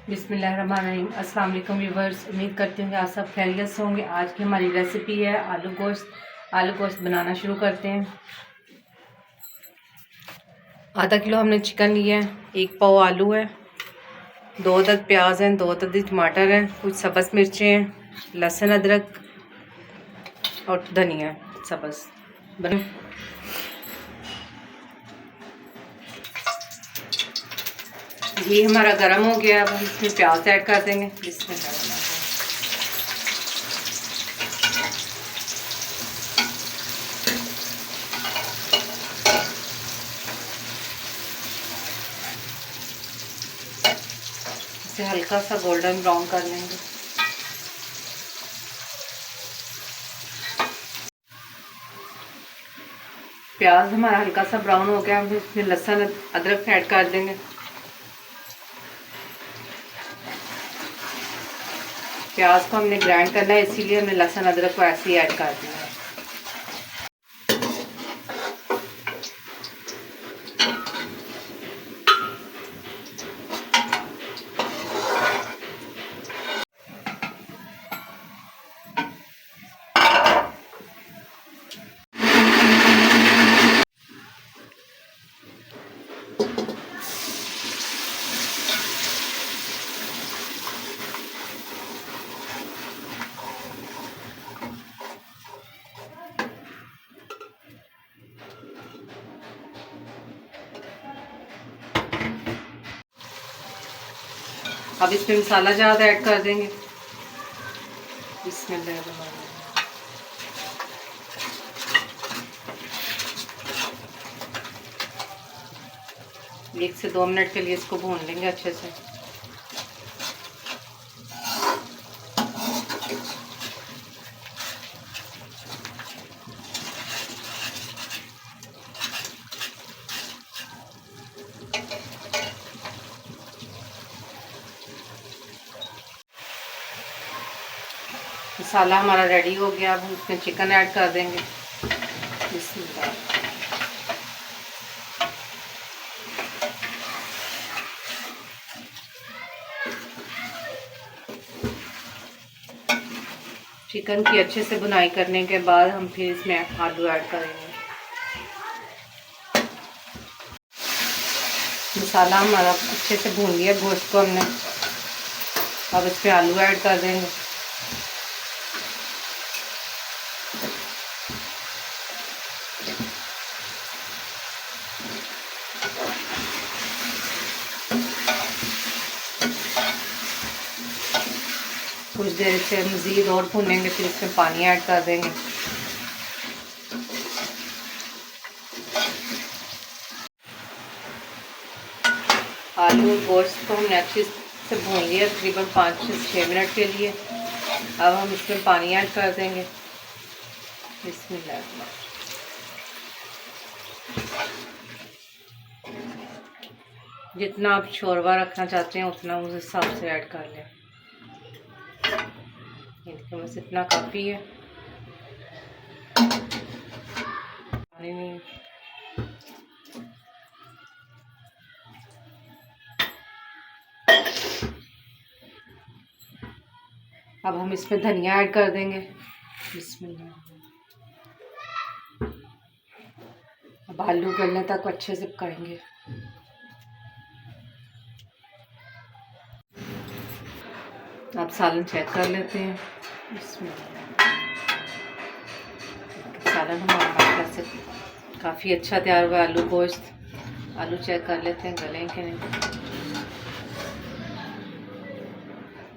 बिस्मिल्लाहिर्रहमानिर्रहीम। अस्सलाम वालेकुम व्यूवर्स, उम्मीद करती हूँ कि आप सब खैरियत से होंगे। आज की हमारी रेसिपी है आलू गोश्त। आलू गोश्त बनाना शुरू करते हैं। आधा किलो हमने चिकन लिया है, 1 पाव आलू है, 2 अदद प्याज हैं, 2 अदद टमाटर हैं, कुछ सब्ज़ मिर्चें हैं, लहसुन अदरक और धनिया सब्ज़। घी हमारा गर्म हो गया। अब हम इसमें प्याज ऐड कर देंगे। बिस्मिल्लाह। इसे हल्का सा गोल्डन ब्राउन कर लेंगे। प्याज हमारा हल्का सा ब्राउन हो गया। हम इसमें लहसुन अदरक ऐड कर देंगे। प्याज को हमने ग्राइंड करना है, इसीलिए हमने लहसुन अदरक को ऐसे ही ऐड कर दिया है। अब इसमें मसाला ज़्यादा ऐड कर देंगे। बिस्मिल्लाह। 1 से 2 मिनट के लिए इसको भून लेंगे अच्छे से। मसाला हमारा रेडी हो गया। अब हम इसमें चिकन ऐड कर देंगे। बिस्मिल्लाह। चिकन की अच्छे से भुनाई करने के बाद हम फिर इसमें आलू ऐड करेंगे। मसाला हमारा अच्छे से भून लिया गोश्त को हमने। अब इसमें आलू ऐड कर देंगे। कुछ देर से मज़ीद और भूनेंगे, फिर इसमें पानी ऐड कर देंगे। आलू गोश्त को हमने अच्छे से भून लिया तकरीबन 5 से 6 मिनट के लिए। अब हम इसमें पानी ऐड कर देंगे। बिस्मिल्लाह। जितना आप शोरबा रखना चाहते हैं उतना उस हिसाब से ऐड कर लें। बस इतना काफ़ी है। अब हम इसमें धनिया ऐड कर देंगे। बिस्मिल्लाह। अब आलू गलने तक अच्छे से पकाएंगे। अब सालन चेक कर लेते हैं। सालन हमारा से काफ़ी अच्छा तैयार हुआ। आलू गोश्त, आलू चेक कर लेते हैं गले के नहीं।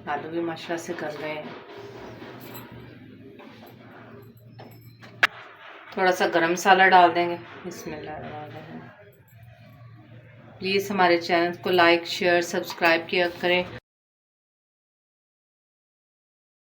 आलू भी माशाल्लाह से गल गए हैं। थोड़ा सा गरम मसाला डाल देंगे। बिस्मिल्लाह। प्लीज़ हमारे चैनल को लाइक शेयर सब्सक्राइब किया करें।